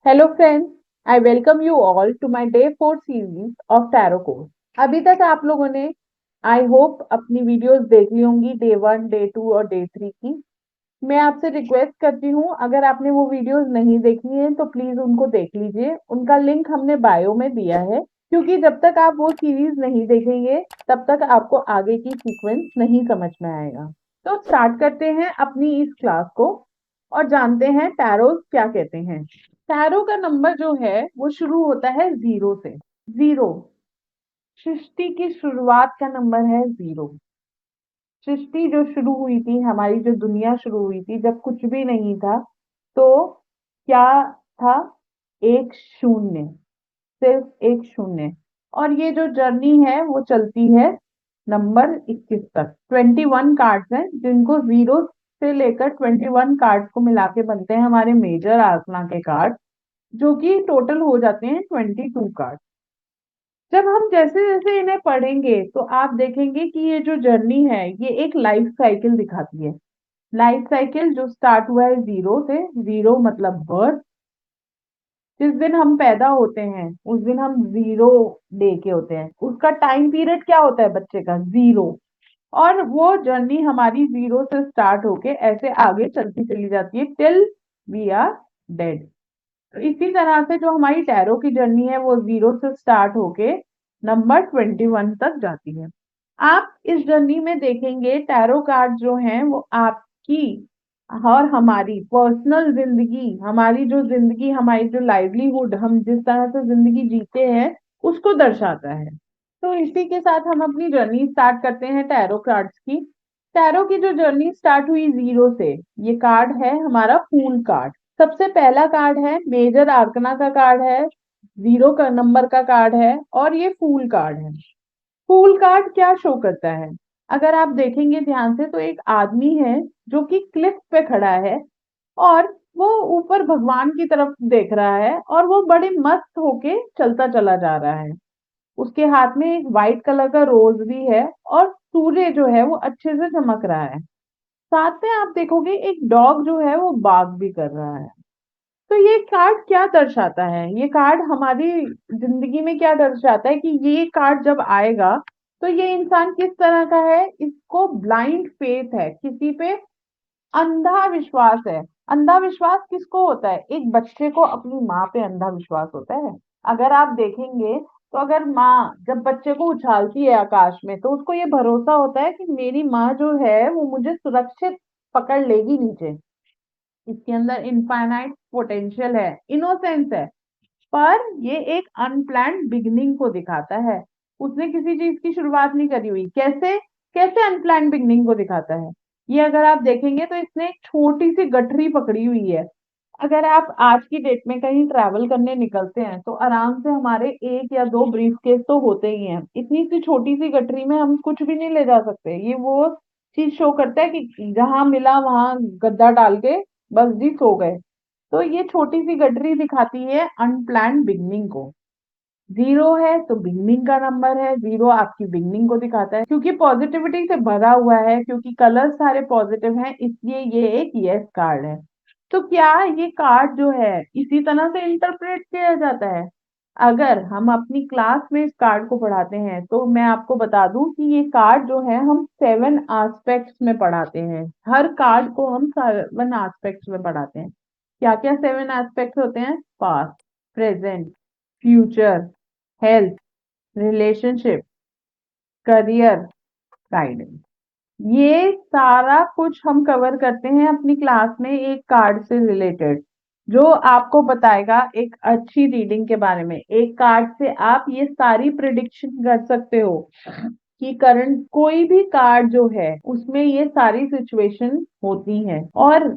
Hello friends, I welcome you all to my day 4 series of Tarot course. अभी तक आप लोगों ने आई होप अपनी वीडियोस देख ली होंगी डे 1, डे 2 और डे 3 की। मैं आपसे रिक्वेस्ट करती हूँ अगर आपने वो वीडियोस नहीं देखी हैं तो प्लीज उनको देख लीजिए। उनका लिंक हमने बायो में दिया है क्योंकि जब तक आप वो सीरीज नहीं देखेंगे तब तक आपको आगे की सीक्वेंस नहीं समझ में आएगा। तो स्टार्ट करते हैं अपनी इस क्लास को और जानते हैं टैरोस क्या कहते हैं। टैरो का नंबर जो है वो शुरू होता है 0 से। 0 सृष्टि की शुरुआत का नंबर है 0। सृष्टि जो शुरू हुई थी, हमारी जो दुनिया शुरू हुई थी, जब कुछ भी नहीं था तो क्या था? एक शून्य, सिर्फ एक शून्य। और ये जो जर्नी है वो चलती है नंबर 21 तक। 21 कार्ड्स हैं जिनको 0 से लेकर 21 कार्ड्स को मिला के बनते हैं हमारे मेजर आसना के कार्ड, जो कि टोटल हो जाते हैं 22 कार्ड। जब हम जैसे जैसे इन्हें पढ़ेंगे तो आप देखेंगे कि ये जो जर्नी है ये एक लाइफ साइकिल दिखाती है। लाइफ साइकिल जो स्टार्ट हुआ है 0 से। 0 मतलब बर्थ। जिस दिन हम पैदा होते हैं उस दिन हम 0 डे के होते हैं। उसका टाइम पीरियड क्या होता है बच्चे का? 0। और वो जर्नी हमारी 0 से स्टार्ट होके ऐसे आगे चलती चली जाती है टिल वी आर डेड। तो इसी तरह से जो हमारी टैरो की जर्नी है वो 0 से स्टार्ट होके नंबर 21 तक जाती है। आप इस जर्नी में देखेंगे टैरो कार्ड जो हैं वो आपकी और हमारी पर्सनल जिंदगी, हमारी जो जिंदगी, हमारी जो लाइवलीहुड, हम जिस तरह से जिंदगी जीते हैं उसको दर्शाता है। तो इसी के साथ हम अपनी जर्नी स्टार्ट करते हैं टैरो कार्ड्स की। टैरो की जो जर्नी स्टार्ट हुई 0 से, ये कार्ड है हमारा फूल कार्ड। सबसे पहला कार्ड है मेजर आर्कना का कार्ड है, 0 का नंबर का कार्ड है और ये फूल कार्ड है। फूल कार्ड क्या शो करता है? अगर आप देखेंगे ध्यान से तो एक आदमी है जो कि क्लिफ पे खड़ा है और वो ऊपर भगवान की तरफ देख रहा है और वो बड़े मस्त होके चलता चला जा रहा है। उसके हाथ में एक व्हाइट कलर का रोज भी है और सूर्य जो है वो अच्छे से चमक रहा है। साथ में आप देखोगे एक डॉग जो है वो बाग भी कर रहा है। तो ये कार्ड क्या दर्शाता है? ये कार्ड हमारी जिंदगी में क्या दर्शाता है कि ये कार्ड जब आएगा तो ये इंसान किस तरह का है? इसको ब्लाइंड फेथ है, किसी पे अंधा विश्वास है। अंधा विश्वास किसको होता है? एक बच्चे को अपनी माँ पे अंधा विश्वास होता है। अगर आप देखेंगे तो अगर माँ जब बच्चे को उछालती है आकाश में तो उसको ये भरोसा होता है कि मेरी माँ जो है वो मुझे सुरक्षित पकड़ लेगी नीचे। इसके अंदर इनफाइनाइट पोटेंशियल है, इनोसेंस है। पर ये एक अनप्लान्ड बिगनिंग को दिखाता है। उसने किसी चीज की शुरुआत नहीं करी हुई। कैसे? कैसे अनप्लान्ड बिगनिंग को दिखाता है? ये अगर आप देखेंगे तो इसने एक छोटी सी गठरी पकड़ी हुई है। अगर आप आज की डेट में कहीं ट्रैवल करने निकलते हैं तो आराम से हमारे 1 या 2 ब्रीफकेस तो होते ही हैं। इतनी सी छोटी सी गठरी में हम कुछ भी नहीं ले जा सकते। ये वो चीज शो करता है कि जहां मिला वहां गद्दा डाल के बस जी सो गए। तो ये छोटी सी गठरी दिखाती है अनप्लान्ड बिगनिंग को। 0 है तो बिगनिंग का नंबर है। 0 आपकी बिगनिंग को दिखाता है क्योंकि पॉजिटिविटी से भरा हुआ है, क्योंकि कलर सारे पॉजिटिव हैं, इसलिए ये एक यस कार्ड है। तो क्या ये कार्ड जो है इसी तरह से इंटरप्रेट किया जाता है? अगर हम अपनी क्लास में इस कार्ड को पढ़ाते हैं तो मैं आपको बता दूं कि ये कार्ड जो है हम 7 एस्पेक्ट्स में पढ़ाते हैं। हर कार्ड को हम 7 एस्पेक्ट्स में पढ़ाते हैं। क्या क्या 7 एस्पेक्ट्स होते हैं? Past, present, future, health, relationship, career, guidance. ये सारा कुछ हम कवर करते हैं अपनी क्लास में एक कार्ड से रिलेटेड, जो आपको बताएगा एक अच्छी रीडिंग के बारे में। एक कार्ड से आप ये सारी प्रिडिक्शन कर सकते हो कि करंट कोई भी कार्ड जो है उसमें ये सारी सिचुएशन होती हैं। और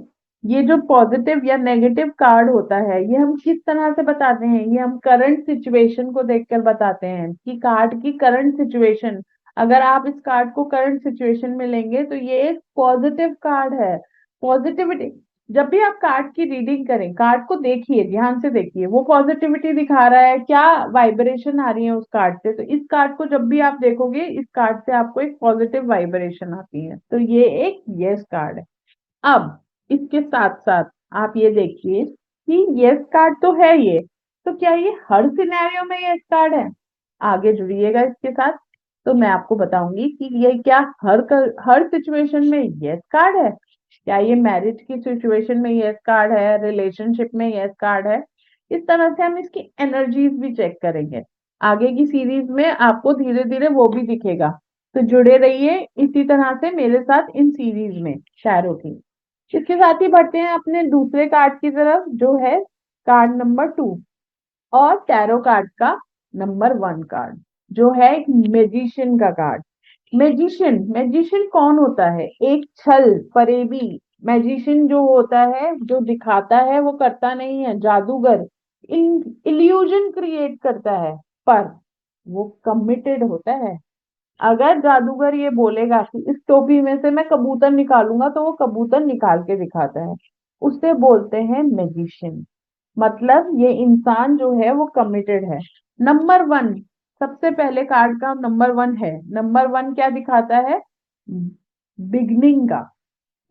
ये जो पॉजिटिव या नेगेटिव कार्ड होता है ये हम किस तरह से बताते हैं? ये हम करंट सिचुएशन को देखकर बताते हैं कि कार्ड की करंट सिचुएशन। अगर आप इस कार्ड को करंट सिचुएशन में लेंगे तो ये एक पॉजिटिव कार्ड है। पॉजिटिविटी। जब भी आप कार्ड की रीडिंग करें, कार्ड को देखिए, ध्यान से देखिए वो पॉजिटिविटी दिखा रहा है, क्या वाइब्रेशन आ रही है उस कार्ड से। तो इस कार्ड को जब भी आप देखोगे इस कार्ड से आपको एक पॉजिटिव वाइब्रेशन आती है। तो ये एक यस कार्ड है। अब इसके साथ साथ आप ये देखिए कि यस कार्ड तो है ये, तो क्या ये हर सिनेरियो में यस कार्ड है? आगे जुड़िएगा इसके साथ, तो मैं आपको बताऊंगी कि ये क्या हर सिचुएशन में यस कार्ड है। क्या ये मैरिज की सिचुएशन में यस कार्ड है, रिलेशनशिप में यस कार्ड है? इस तरह से हम इसकी एनर्जीज भी चेक करेंगे। आगे की सीरीज में आपको धीरे धीरे वो भी दिखेगा, तो जुड़े रहिए इसी तरह से मेरे साथ इन सीरीज में टैरो की। इसके साथ ही बढ़ते हैं अपने दूसरे कार्ड की तरफ, जो है कार्ड नंबर 2 और टैरो कार्ड का नंबर 1 कार्ड, जो है एक मैजिशियन का कार्ड। मैजिशियन मैजिशियन कौन होता है? एक छल फरेबी। मैजिशियन जो होता है, जो दिखाता है वो करता नहीं है, जादूगर इल्यूजन क्रिएट करता है, पर वो कमिटेड होता है। अगर जादूगर ये बोलेगा कि इस टोपी में से मैं कबूतर निकालूंगा, तो वो कबूतर निकाल के दिखाता है, उसे बोलते हैं मैजिशियन। मतलब ये इंसान जो है वो कमिटेड है। नंबर 1, सबसे पहले कार्ड का नंबर 1 है। नंबर 1 क्या दिखाता है? बिगनिंग का,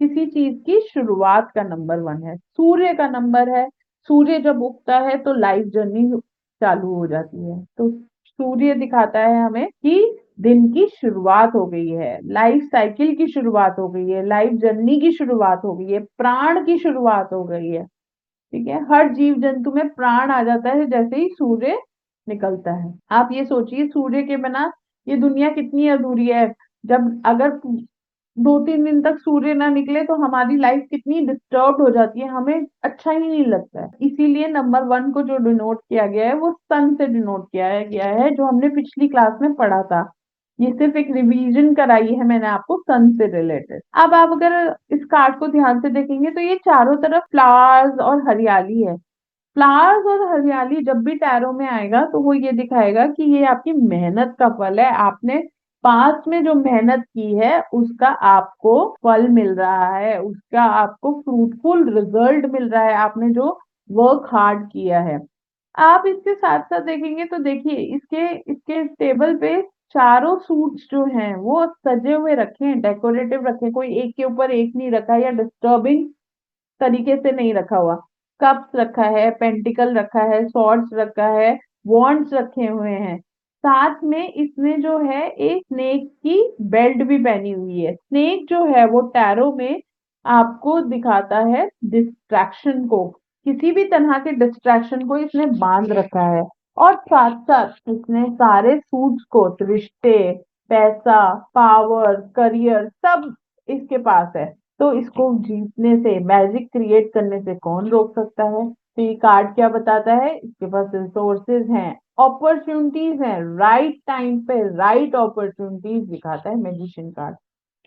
किसी चीज की शुरुआत का नंबर 1 है। सूर्य का नंबर है। सूर्य जब उगता है तो लाइफ जर्नी चालू हो जाती है, तो सूर्य दिखाता है हमें कि दिन की शुरुआत हो गई है, लाइफ साइकिल की शुरुआत हो गई है, लाइफ जर्नी की शुरुआत हो गई है, प्राण की शुरुआत हो गई है। ठीक है, हर जीव जंतु में प्राण आ जाता है जैसे ही सूर्य निकलता है। आप ये सोचिए, सूर्य के बिना ये दुनिया कितनी अधूरी है। जब अगर 2-3 दिन तक सूर्य ना निकले तो हमारी लाइफ कितनी डिस्टर्ब हो जाती है, हमें अच्छा ही नहीं लगता है। इसीलिए नंबर 1 को जो डिनोट किया गया है वो सन से डिनोट किया गया है, जो हमने पिछली क्लास में पढ़ा था। ये सिर्फ एक रिवीजन कराई है मैंने आपको सन से रिलेटेड। अब आप अगर इस कार्ड को ध्यान से देखेंगे तो ये चारों तरफ फ्लावर्स और हरियाली है। फ्लावर्स और हरियाली जब भी टैरो में आएगा तो वो ये दिखाएगा कि ये आपकी मेहनत का फल है। आपने पास्ट में जो मेहनत की है उसका आपको फल मिल रहा है, उसका आपको फ्रूटफुल रिजल्ट मिल रहा है, आपने जो वर्क हार्ड किया है। आप इसके साथ साथ देखेंगे तो देखिए, इसके इसके टेबल पे चारों सूट्स जो हैं वो सजे हुए रखे हैं, डेकोरेटिव रखे हैं, कोई एक के ऊपर एक नहीं रखा या डिस्टर्बिंग तरीके से नहीं रखा हुआ। कप्स रखा है, पेंटिकल रखा है, सॉर्ड्स रखा है, वॉन्ड्स रखे हुए हैं। साथ में इसने जो है एक स्नेक की बेल्ट भी पहनी हुई है। स्नेक जो है वो टैरो में आपको दिखाता है डिस्ट्रैक्शन को, किसी भी तरह के डिस्ट्रैक्शन को इसने बांध रखा है। और साथ साथ इसने सारे सूट्स को रिश्ते, पैसा, पावर, करियर सब इसके पास है। तो इसको जीतने से, मैजिक क्रिएट करने से कौन रोक सकता है? तो ये कार्ड क्या बताता है? इसके पास रिसोर्सेज हैं, अपॉर्चुनिटीज हैं, राइट टाइम पे राइट अपॉर्चुनिटीज दिखाता है मैजिशियन कार्ड।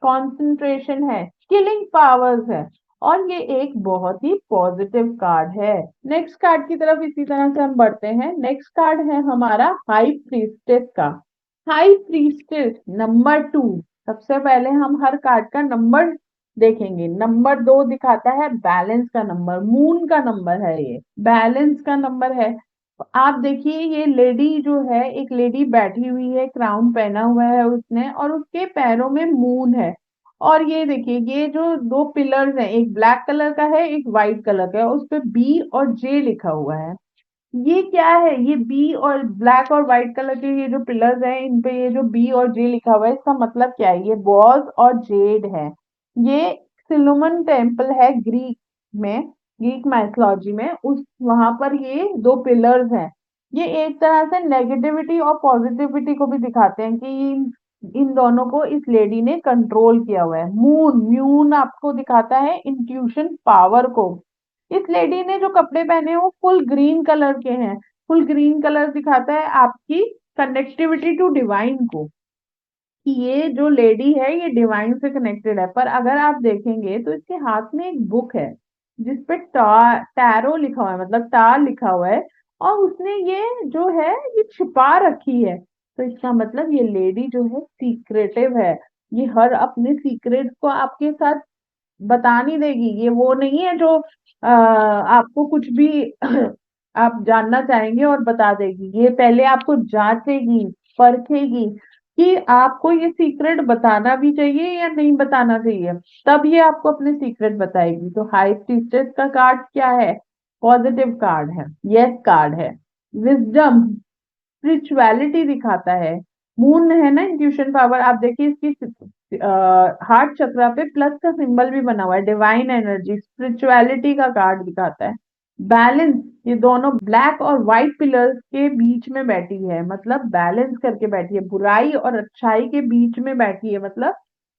कंसंट्रेशन है, किलिंग पावर्स है, और ये एक बहुत ही पॉजिटिव कार्ड है। नेक्स्ट कार्ड की तरफ इसी तरह से हम बढ़ते हैं। नेक्स्ट कार्ड है हमारा हाई प्रीस्टेस का। High priestess number 2। सबसे पहले हम हर कार्ड का नंबर देखेंगे। नंबर 2 दिखाता है बैलेंस का नंबर, मून का नंबर है, ये बैलेंस का नंबर है। आप देखिए, ये लेडी जो है, एक लेडी बैठी हुई है, क्राउन पहना हुआ है उसने, और उसके पैरों में मून है। और ये देखिए, ये जो दो पिलर्स हैं, एक ब्लैक कलर का है, एक व्हाइट कलर का है, उस पे बी और जे लिखा हुआ है। ये क्या है? ये बी और ब्लैक और व्हाइट कलर के ये जो पिलर्स हैं, इन पे ये जो बी और जे लिखा हुआ है, इसका मतलब क्या है? ये बॉज और जेड है। ये सिलोमन टेम्पल है ग्रीक में, ग्रीक माइथोलॉजी में, उस वहां पर ये दो पिलर्स हैं। ये एक तरह से नेगेटिविटी और पॉजिटिविटी को भी दिखाते हैं कि इन दोनों को इस लेडी ने कंट्रोल किया हुआ है। मून म्यून आपको दिखाता है इंट्यूशन पावर को। इस लेडी ने जो कपड़े पहने हैं वो फुल ग्रीन कलर के हैं। फुल ग्रीन कलर दिखाता है आपकी कनेक्टिविटी टू डिवाइन को, कि ये जो लेडी है ये डिवाइन से कनेक्टेड है। पर अगर आप देखेंगे तो इसके हाथ में एक बुक है जिसपे टैरो लिखा हुआ है, मतलब टार लिखा हुआ है, और उसने ये जो है ये छिपा रखी है। तो इसका मतलब ये लेडी जो है सीक्रेटिव है। ये हर अपने सीक्रेट को आपके साथ बता नहीं देगी। ये वो नहीं है जो आपको कुछ भी आप जानना चाहेंगे और बता देगी। ये पहले आपको जांचेगी, परखेगी कि आपको ये सीक्रेट बताना भी चाहिए या नहीं बताना चाहिए, तब ये आपको अपने सीक्रेट बताएगी। तो हाई प्रीस्टेस का कार्ड क्या है? पॉजिटिव कार्ड है, यस कार्ड है। विजडम, स्पिरिचुअलिटी दिखाता है। मून है ना, इंट्यूशन पावर। आप देखिए इसकी हार्ट चक्रा पे प्लस का सिंबल भी बना हुआ है, डिवाइन एनर्जी, स्पिरिचुअलिटी का कार्ड दिखाता है। बैलेंस, ये दोनों ब्लैक और व्हाइट पिलर्स के बीच में बैठी है, मतलब बैलेंस करके बैठी है, बुराई और अच्छाई के बीच में बैठी है, मतलब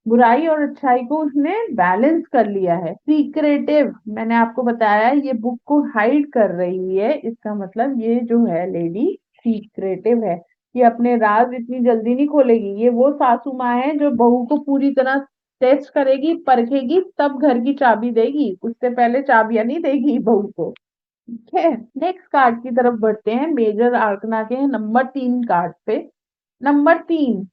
बुराई और अच्छाई को उसने बैलेंस कर लिया है। सीक्रेटिव, मैंने आपको बताया ये बुक को हाइड कर रही है, इसका मतलब ये जो है लेडी सीक्रेटिव है। ये अपने राज इतनी जल्दी नहीं खोलेगी। ये वो सासू माँ है जो बहू को पूरी तरह टेस्ट करेगी, परखेगी, तब घर की चाबी देगी, उससे पहले चाबियां नहीं देगी बहू को। ठीक है, नेक्स्ट कार्ड की तरफ बढ़ते हैं। मेजर आर्कना के नंबर 3 कार्ड पे। नंबर 3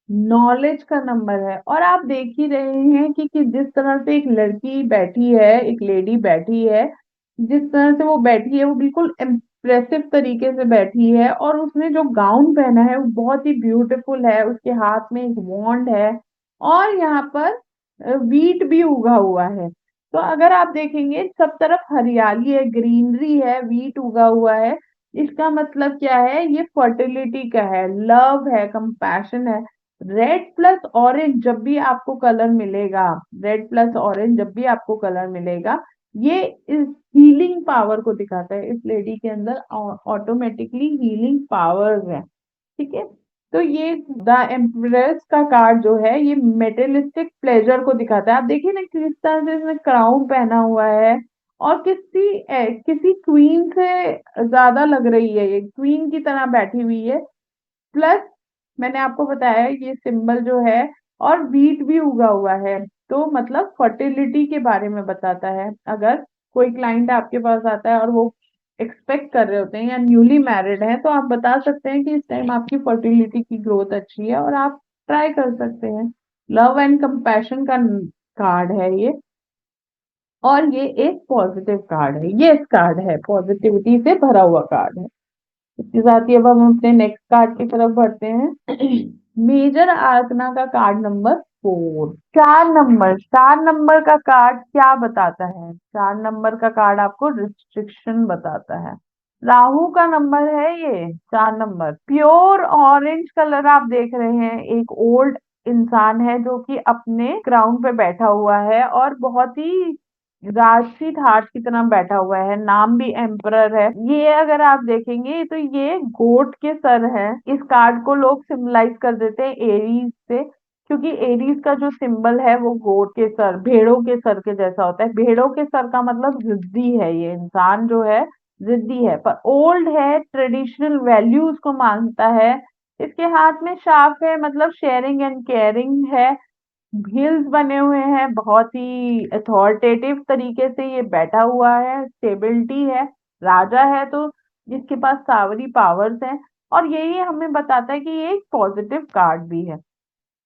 नॉलेज का नंबर है, और आप देख ही रहे हैं कि जिस तरह से एक लड़की बैठी है, एक लेडी बैठी है, जिस तरह से वो बैठी है वो बिल्कुल इम्प्रेसिव तरीके से बैठी है, और उसने जो गाउन पहना है वो बहुत ही ब्यूटीफुल है। उसके हाथ में एक वॉन्ड है, और यहाँ पर वीट भी उगा हुआ है। तो अगर आप देखेंगे सब तरफ हरियाली है, ग्रीनरी है, वीट उगा हुआ है। इसका मतलब क्या है, ये फर्टिलिटी का है, लव है, कंपैशन है। रेड प्लस ऑरेंज जब भी आपको कलर मिलेगा, रेड प्लस ऑरेंज जब भी आपको कलर मिलेगा, ये इस हीलिंग पावर को दिखाता है। इस लेडी के अंदर ऑटोमेटिकली हीलिंग पावर्स है। ठीक है, तो ये द एम्प्रेस का कार्ड जो है ये मेटेलिस्टिक प्लेजर को दिखाता है। आप देखिए ना किस तरह से इसने क्राउन पहना हुआ है, और किसी क्वीन से ज्यादा लग रही है, ये क्वीन की तरह बैठी हुई है। प्लस मैंने आपको बताया ये सिंबल जो है, और वीट भी उगा हुआ है, तो मतलब फर्टिलिटी के बारे में बताता है। अगर कोई क्लाइंट आपके पास आता है और वो एक्सपेक्ट कर रहे होते हैं या न्यूली मैरिड है, तो आप बता सकते हैं कि इस टाइम आपकी फर्टिलिटी की ग्रोथ अच्छी है, और आप ट्राई कर सकते हैं। लव एंड कंपैशन का कार्ड है ये, और ये एक पॉजिटिव कार्ड है, ये इस कार्ड है, पॉजिटिविटी से भरा हुआ कार्ड है। इसके साथ ही अब हम अपने नेक्स्ट कार्ड की तरफ बढ़ते हैं। मेजर आर्कना का कार्ड नंबर 4, 4 नंबर। 4 नंबर का कार्ड क्या बताता है? 4 नंबर का कार्ड आपको रिस्ट्रिक्शन बताता है। राहु का नंबर है ये 4 नंबर। प्योर ऑरेंज कलर आप देख रहे हैं, एक ओल्ड इंसान है जो कि अपने ग्राउंड पे बैठा हुआ है, और बहुत ही राजसी हार्ट की तरह बैठा हुआ है, नाम भी एम्परर है। ये अगर आप देखेंगे तो ये गोट के सर है। इस कार्ड को लोग सिंबलाइज कर देते हैं एरीज से, क्योंकि एरीज का जो सिंबल है वो गोट के सर, भेड़ों के सर के जैसा होता है। भेड़ों के सर का मतलब जिद्दी है, ये इंसान जो है जिद्दी है, पर ओल्ड है, ट्रेडिशनल वैल्यूज को मानता है। इसके हाथ में शार्प है, मतलब शेयरिंग एंड केयरिंग है। हिल्स बने हुए हैं, बहुत ही अथॉरिटेटिव तरीके से ये बैठा हुआ है, स्टेबिलिटी है, राजा है, तो जिसके पास सावरी पावर्स हैं। और यही हमें बताता है कि ये एक पॉजिटिव कार्ड भी है।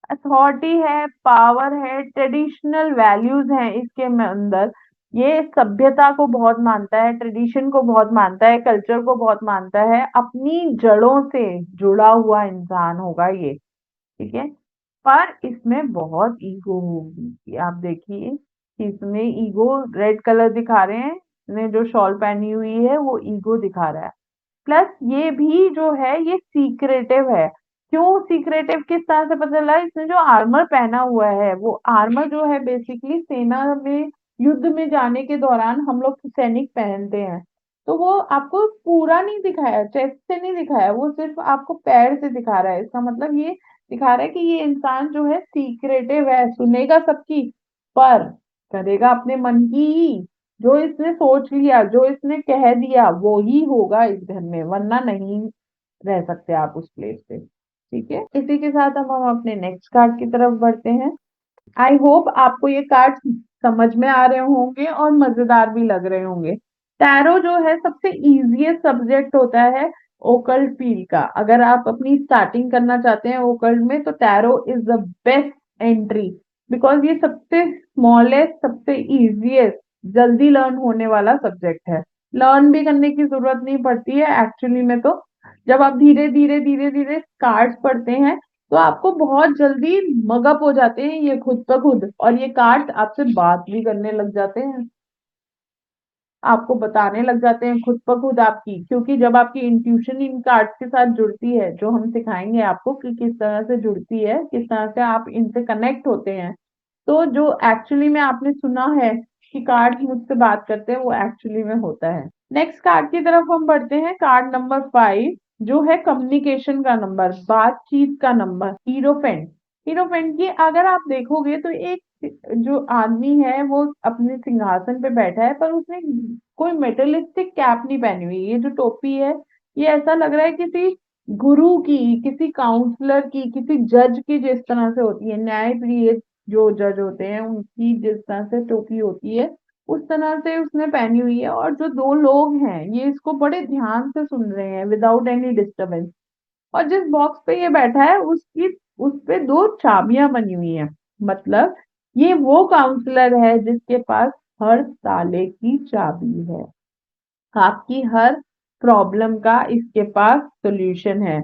अथॉरिटी है, पावर है, ट्रेडिशनल वैल्यूज हैं इसके अंदर। ये सभ्यता को बहुत मानता है, ट्रेडिशन को बहुत मानता है, कल्चर को बहुत मानता है, अपनी जड़ों से जुड़ा हुआ इंसान होगा ये। ठीक है, पर इसमें बहुत ईगो होगी। आप देखिए कि इसमें ईगो, रेड कलर दिखा रहे हैं, इसने जो शॉल पहनी हुई है वो ईगो दिखा रहा है। प्लस ये भी जो है ये सीक्रेटिव है। क्यों सीक्रेटिव, किस तरह से पता चला? इसने जो आर्मर पहना हुआ है, वो आर्मर जो है बेसिकली सेना में युद्ध में जाने के दौरान हम लोग सैनिक पहनते हैं। तो वो आपको पूरा नहीं दिखाया, चेस्ट से नहीं दिखाया, वो सिर्फ आपको पैर से दिखा रहा है। इसका मतलब ये दिखा रहा है कि ये इंसान जो है सीक्रेटिव है, सुनेगा सबकी, पर करेगा अपने मन की ही। जो इसने सोच लिया, जो इसने कह दिया, वो ही होगा इस घर में, वरना नहीं रह सकते आप उस प्लेस पे। ठीक है, इसी के साथ हम अपने नेक्स्ट कार्ड की तरफ बढ़ते हैं। आई होप आपको ये कार्ड समझ में आ रहे होंगे और मजेदार भी लग रहे होंगे। टैरो जो है सबसे इजीएस्ट सब्जेक्ट होता है ओकल्ट फील्ड का। अगर आप अपनी स्टार्टिंग करना चाहते हैं ओकल्ट में, तो tarot is the best entry, because ये सबसे स्मॉलेस्ट, सबसे इजीएस्ट, जल्दी लर्न होने वाला सब्जेक्ट है। लर्न भी करने की जरूरत नहीं पड़ती है एक्चुअली में। तो जब आप धीरे धीरे धीरे धीरे कार्ड्स पढ़ते हैं, तो आपको बहुत जल्दी मगअप हो जाते हैं ये खुद ब खुद, और ये कार्ड्स आपसे बात भी करने लग जाते हैं। आपको बताने लग जाते हैं खुद ब खुद आपकी, क्योंकि जब आपकी इंट्यूशन इन कार्ड्स के साथ जुड़ती है, जो हम सिखाएंगे आपको कि किस तरह से जुड़ती है, किस तरह से आप इनसे कनेक्ट होते हैं, तो जो एक्चुअली में आपने सुना है कि कार्ड मुझसे बात करते हैं, वो एक्चुअली में होता है। नेक्स्ट कार्ड की तरफ हम बढ़ते हैं। कार्ड नंबर 5 जो है कम्युनिकेशन का नंबर, बातचीत का नंबर, हीरोफेंट। हीरोफेंट की अगर आप देखोगे तो एक जो आदमी है वो अपने सिंहासन पे बैठा है, पर उसने कोई मेटलिस्टिक कैप नहीं पहनी हुई। ये जो टोपी है, ये ऐसा लग रहा है किसी गुरु की, किसी काउंसलर की, किसी जज की, जिस तरह से होती है न्यायप्रिय जो जज होते हैं उनकी जिस तरह से टोपी होती है, उस तरह से उसने पहनी हुई है। और जो दो लोग हैं ये इसको बड़े ध्यान से सुन रहे हैं विदाउट एनी डिस्टरबेंस। और जिस बॉक्स पे ये बैठा है उसकी उस पे दो चाबियां बनी हुई हैं। मतलब ये वो काउंसलर है जिसके पास हर ताले की चाबी है, आपकी हर प्रॉब्लम का इसके पास सॉल्यूशन है।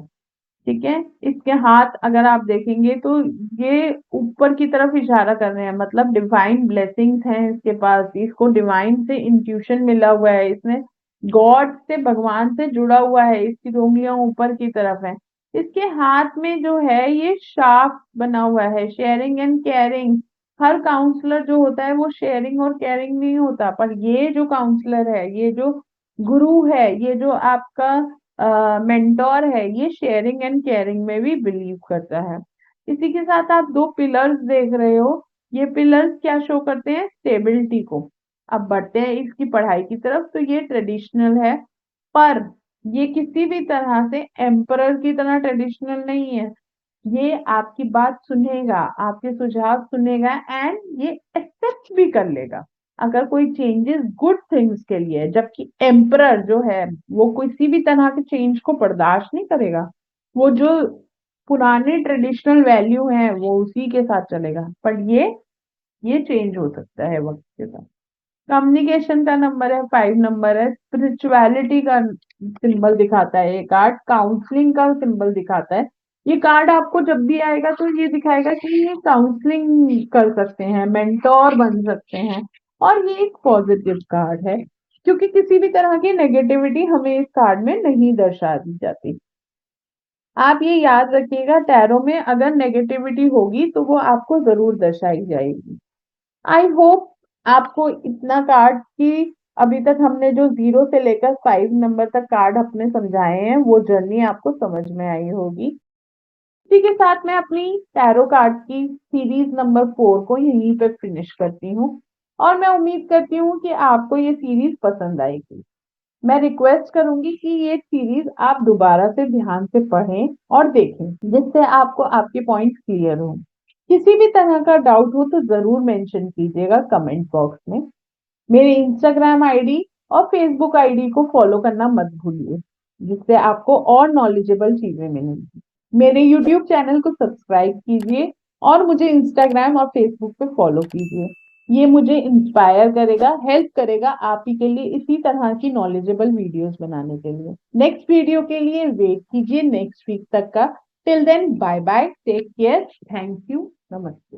ठीक है, इसके हाथ अगर आप देखेंगे तो ये ऊपर की तरफ इशारा कर रहे हैं, मतलब डिवाइन ब्लेसिंग्स हैं इसके पास। इसको डिवाइन से इंट्यूशन मिला हुआ है, इसने गॉड से, भगवान से जुड़ा हुआ है, इसकी उंगलियां ऊपर की तरफ है। इसके हाथ में जो है ये शार्प बना हुआ है, शेयरिंग एंड केयरिंग। हर काउंसलर जो होता है वो शेयरिंग और केयरिंग नहीं होता, पर ये जो काउंसलर है, ये जो गुरु है, ये जो आपका मेंटोर है, ये शेयरिंग एंड केयरिंग में भी बिलीव करता है। इसी के साथ आप दो पिलर्स देख रहे हो। ये पिलर्स क्या शो करते हैं? स्टेबिलिटी को। अब बढ़ते हैं इसकी पढ़ाई की तरफ। तो ये ट्रेडिशनल है, पर ये किसी भी तरह से एम्परर की तरह ट्रेडिशनल नहीं है। ये आपकी बात सुनेगा, आपके सुझाव सुनेगा, एंड ये एक्सेप्ट भी कर लेगा अगर कोई चेंजेस गुड थिंग्स के लिए है। जबकि एम्परर जो है वो किसी भी तरह के चेंज को बर्दाश्त नहीं करेगा। वो जो पुराने ट्रेडिशनल वैल्यू हैं वो उसी के साथ चलेगा, पर ये चेंज हो सकता है वक्त के साथ। कम्युनिकेशन का नंबर है, 5 नंबर है। स्पिरिचुअलिटी का सिंबल दिखाता है ये कार्ड, काउंसलिंग का सिंबल दिखाता है। ये कार्ड आपको जब भी आएगा तो ये दिखाएगा कि ये काउंसलिंग कर सकते हैं, मेंटोर बन सकते हैं। और ये एक पॉजिटिव कार्ड है, क्योंकि किसी भी तरह की नेगेटिविटी हमें इस कार्ड में नहीं दर्शा दी जाती। आप ये याद रखिएगा, टैरो में अगर नेगेटिविटी होगी तो वो आपको जरूर दर्शाई जाएगी। आई होप आपको इतना कार्ड की, अभी तक हमने जो 0 से लेकर 5 नंबर तक कार्ड अपने समझाए हैं वो जर्नी आपको समझ में आई होगी। इसी के साथ मैं अपनी टैरो कार्ड की सीरीज नंबर 4 को यहीं पे फिनिश करती हूँ। और मैं उम्मीद करती हूँ कि आपको ये सीरीज पसंद आएगी। मैं रिक्वेस्ट करूंगी कि ये सीरीज आप दोबारा से ध्यान से पढ़ें और देखें, जिससे आपको आपके पॉइंट्स क्लियर हों। किसी भी तरह का डाउट हो तो जरूर मेंशन कीजिएगा कमेंट बॉक्स में। मेरे इंस्टाग्राम आईडी और फेसबुक आईडी को फॉलो करना मत भूलिए, जिससे आपको और नॉलेजेबल चीजें मिलेंगी। मेरे यूट्यूब चैनल को सब्सक्राइब कीजिए और मुझे इंस्टाग्राम और फेसबुक पे फॉलो कीजिए। ये मुझे इंस्पायर करेगा, हेल्प करेगा आप ही के लिए इसी तरह की नॉलेजेबल वीडियोस बनाने के लिए। नेक्स्ट वीडियो के लिए वेट कीजिए नेक्स्ट वीक तक का। Till then bye bye, take care, thank you, नमस्ते।